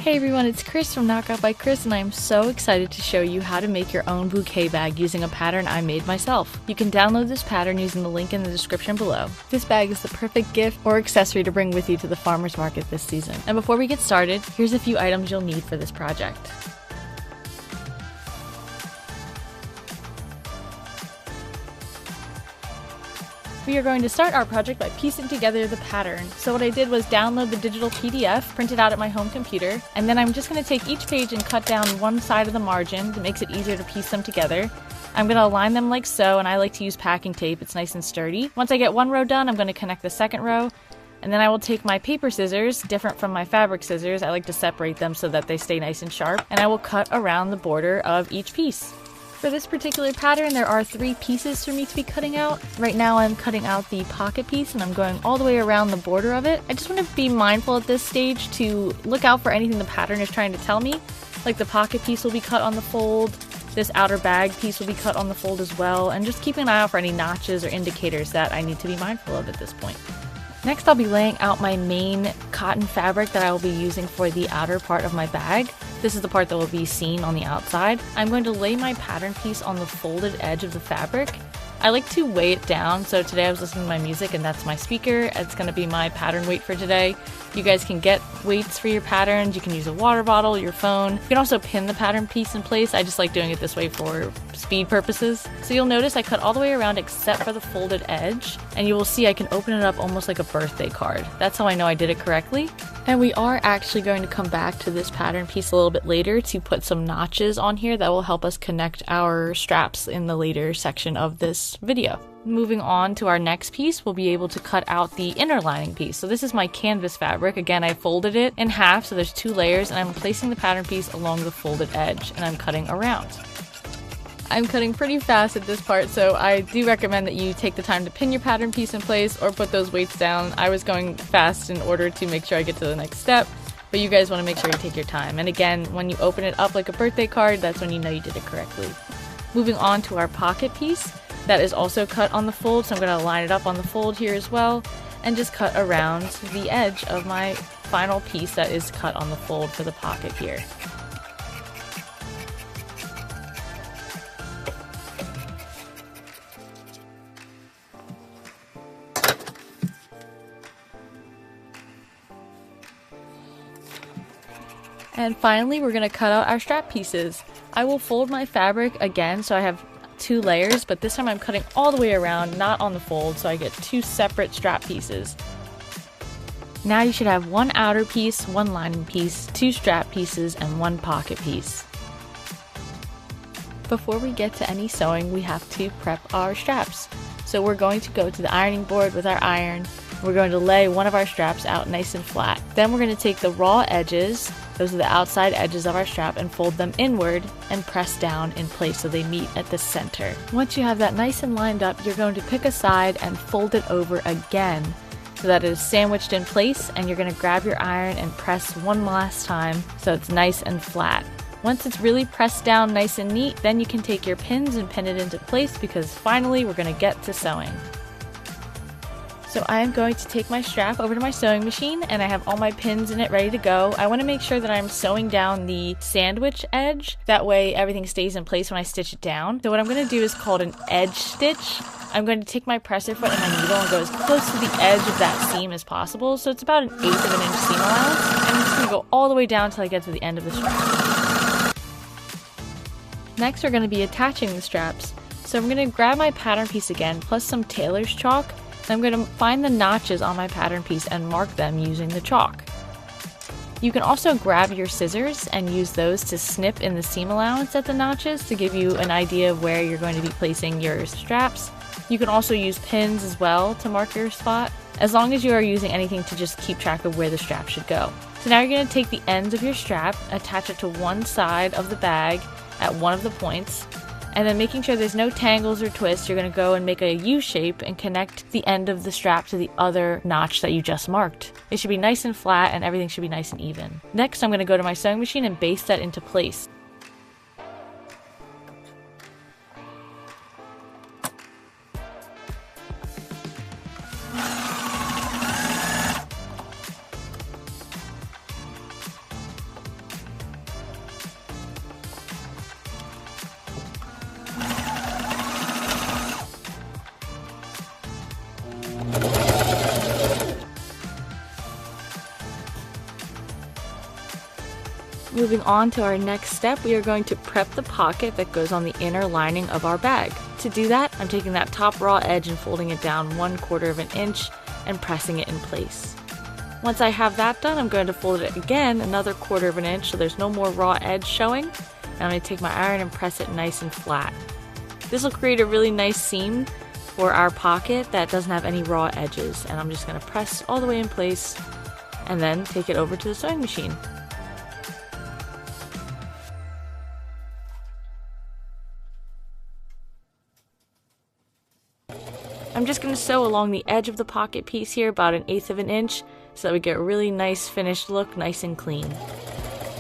Hey everyone, it's Chris from Knockout by Chris, and I am so excited to show you how to make your own bouquet bag using a pattern I made myself. You can download this pattern using the link in the description below. This bag is the perfect gift or accessory to bring with you to the farmer's market this season. And before we get started, here's a few items you'll need for this project. We are going to start our project by piecing together the pattern. So what I did was download the digital PDF, print it out at my home computer, and then I'm just going to take each page and cut down one side of the margin that makes it easier to piece them together. I'm going to align them like so, and I like to use packing tape. It's nice and sturdy. Once I get one row done, I'm going to connect the second row, and then I will take my paper scissors, different from my fabric scissors. I like to separate them so that they stay nice and sharp, and I will cut around the border of each piece. For this particular pattern, there are 3 pieces for me to be cutting out. Right now I'm cutting out the pocket piece and I'm going all the way around the border of it. I just want to be mindful at this stage to look out for anything the pattern is trying to tell me. Like the pocket piece will be cut on the fold, this outer bag piece will be cut on the fold as well, and just keeping an eye out for any notches or indicators that I need to be mindful of at this point. Next, I'll be laying out my main cotton fabric that I will be using for the outer part of my bag. This is the part that will be seen on the outside. I'm going to lay my pattern piece on the folded edge of the fabric. I like to weigh it down, so today I was listening to my music and that's my speaker. It's going to be my pattern weight for today. You guys can get weights for your patterns. You can use a water bottle, your phone. You can also pin the pattern piece in place. I just like doing it this way for speed purposes. So you'll notice I cut all the way around except for the folded edge, and you will see I can open it up almost like a birthday card. That's how I know I did it correctly. And we are actually going to come back to this pattern piece a little bit later to put some notches on here that will help us connect our straps in the later section of this video. Moving on to our next piece, we'll be able to cut out the inner lining piece. So this is my canvas fabric. Again, I folded it in half, so there's 2 layers, and I'm placing the pattern piece along the folded edge, and I'm cutting around. I'm cutting pretty fast at this part, so I do recommend that you take the time to pin your pattern piece in place or put those weights down. I was going fast in order to make sure I get to the next step, but you guys want to make sure you take your time. And again, when you open it up like a birthday card, that's when you know you did it correctly. Moving on to our pocket piece. That is also cut on the fold, so I'm going to line it up on the fold here as well, and just cut around the edge of my final piece that is cut on the fold for the pocket here. And finally, we're going to cut out our strap pieces. I will fold my fabric again, so I have 2 layers, but this time I'm cutting all the way around, not on the fold, so I get 2 separate strap pieces. Now you should have 1 outer piece, 1 lining piece, 2 strap pieces, and 1 pocket piece. Before we get to any sewing, we have to prep our straps. So we're going to go to the ironing board with our iron. We're going to lay one of our straps out nice and flat. Then we're going to take the raw edges, those are the outside edges of our strap, and fold them inward and press down in place so they meet at the center. Once you have that nice and lined up, you're going to pick a side and fold it over again so that it is sandwiched in place, and you're going to grab your iron and press one last time so it's nice and flat. Once it's really pressed down nice and neat, then you can take your pins and pin it into place, because finally we're going to get to sewing. So I am going to take my strap over to my sewing machine, and I have all my pins in it ready to go. I want to make sure that I'm sewing down the sandwich edge. That way everything stays in place when I stitch it down. So what I'm going to do is called an edge stitch. I'm going to take my presser foot and my needle and go as close to the edge of that seam as possible. So it's about 1/8 of an inch seam allowance. And I'm just going to go all the way down until I get to the end of the strap. Next, we're going to be attaching the straps. So I'm going to grab my pattern piece again, plus some tailor's chalk. I'm going to find the notches on my pattern piece and mark them using the chalk. You can also grab your scissors and use those to snip in the seam allowance at the notches to give you an idea of where you're going to be placing your straps. You can also use pins as well to mark your spot, as long as you are using anything to just keep track of where the strap should go. So now you're going to take the ends of your strap, attach it to one side of the bag at one of the points, and then making sure there's no tangles or twists, you're going to go and make a U shape and connect the end of the strap to the other notch that you just marked. It should be nice and flat and everything should be nice and even. Next, I'm going to go to my sewing machine and baste that into place. Moving on to our next step, we are going to prep the pocket that goes on the inner lining of our bag. To do that, I'm taking that top raw edge and folding it down 1/4 of an inch and pressing it in place. Once I have that done, I'm going to fold it again another 1/4 of an inch so there's no more raw edge showing. And I'm going to take my iron and press it nice and flat. This will create a really nice seam for our pocket that doesn't have any raw edges. And I'm just going to press all the way in place and then take it over to the sewing machine. I'm just going to sew along the edge of the pocket piece here about 1/8 of an inch so that we get a really nice finished look, nice and clean.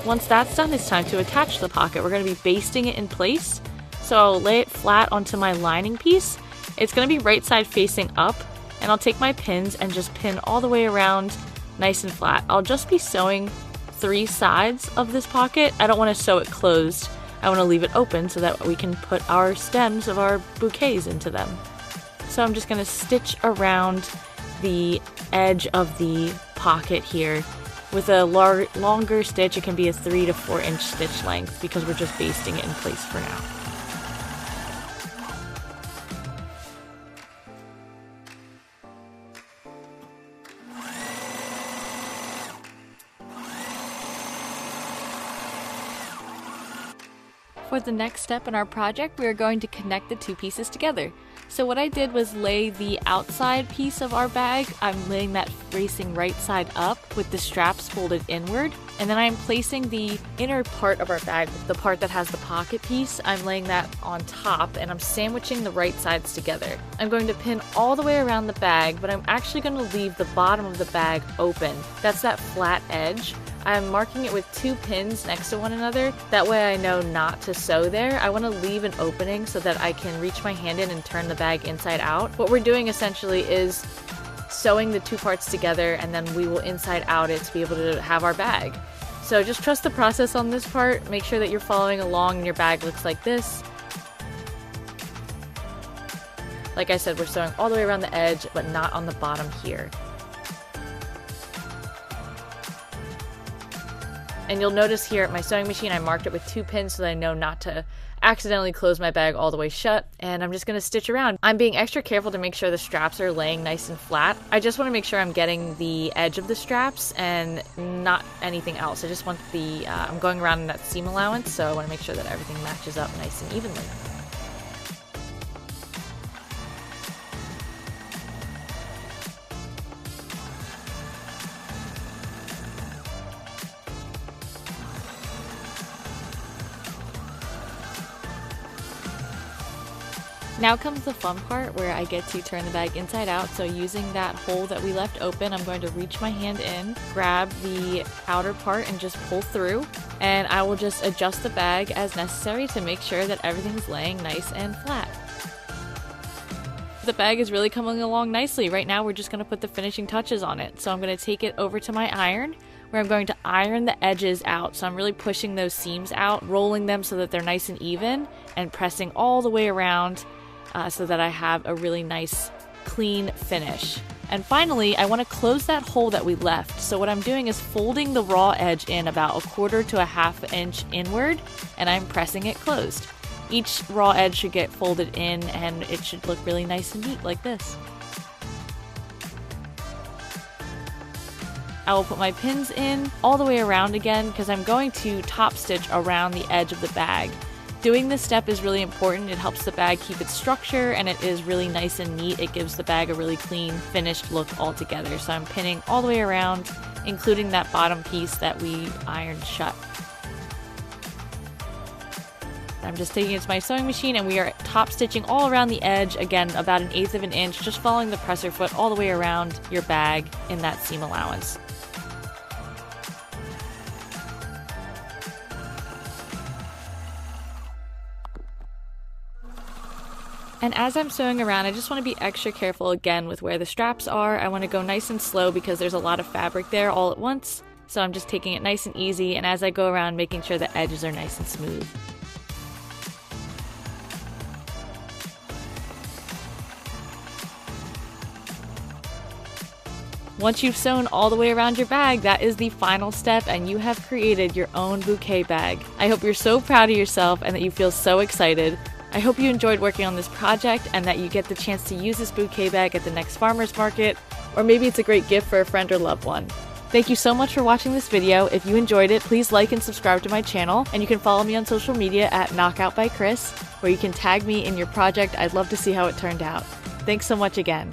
Once that's done, it's time to attach the pocket. We're going to be basting it in place. So I'll lay it flat onto my lining piece. It's going to be right side facing up, and I'll take my pins and just pin all the way around nice and flat. I'll just be sewing 3 sides of this pocket. I don't want to sew it closed. I want to leave it open so that we can put our stems of our bouquets into them. So I'm just going to stitch around the edge of the pocket here. With a longer stitch, it can be a 3 to 4 inch stitch length because we're just basting it in place for now. For the next step in our project, we are going to connect the 2 pieces together. So what I did was lay the outside piece of our bag. I'm laying that facing right side up with the straps folded inward. And then I'm placing the inner part of our bag, the part that has the pocket piece, I'm laying that on top and I'm sandwiching the right sides together. I'm going to pin all the way around the bag, but I'm actually going to leave the bottom of the bag open. That's that flat edge. I'm marking it with 2 pins next to one another. That way I know not to sew there. I want to leave an opening so that I can reach my hand in and turn the bag inside out. What we're doing essentially is sewing the 2 parts together and then we will inside out it to be able to have our bag. So just trust the process on this part. Make sure that you're following along and your bag looks like this. Like I said, we're sewing all the way around the edge, but not on the bottom here. And you'll notice here at my sewing machine, I marked it with 2 pins so that I know not to accidentally close my bag all the way shut. And I'm just going to stitch around. I'm being extra careful to make sure the straps are laying nice and flat. I just want to make sure I'm getting the edge of the straps and not anything else. I just want the, I'm going around in that seam allowance, so I want to make sure that everything matches up nice and evenly. Now comes the fun part where I get to turn the bag inside out. So using that hole that we left open, I'm going to reach my hand in, grab the outer part and just pull through. And I will just adjust the bag as necessary to make sure that everything's laying nice and flat. The bag is really coming along nicely. Right now we're just going to put the finishing touches on it. So I'm going to take it over to my iron where I'm going to iron the edges out. So I'm really pushing those seams out, rolling them so that they're nice and even, and pressing all the way around so that I have a really nice clean finish. And finally, I want to close that hole that we left. So what I'm doing is folding the raw edge in about 1/4 to 1/2 inch inward, and I'm pressing it closed. Each raw edge should get folded in and it should look really nice and neat like this. I will put my pins in all the way around again because I'm going to top stitch around the edge of the bag. Doing this step is really important. It helps the bag keep its structure and it is really nice and neat. It gives the bag a really clean, finished look altogether. So I'm pinning all the way around, including that bottom piece that we ironed shut. I'm just taking it to my sewing machine and we are top stitching all around the edge, again about 1/8 of an inch, just following the presser foot all the way around your bag in that seam allowance. And as I'm sewing around, I just want to be extra careful again with where the straps are. I want to go nice and slow because there's a lot of fabric there all at once. So I'm just taking it nice and easy, and as I go around, making sure the edges are nice and smooth. Once you've sewn all the way around your bag, that is the final step and you have created your own bouquet bag. I hope you're so proud of yourself and that you feel so excited. I hope you enjoyed working on this project and that you get the chance to use this bouquet bag at the next farmer's market, or maybe it's a great gift for a friend or loved one. Thank you so much for watching this video. If you enjoyed it, please like and subscribe to my channel, and you can follow me on social media at Knockout by Chris, where you can tag me in your project. I'd love to see how it turned out. Thanks so much again.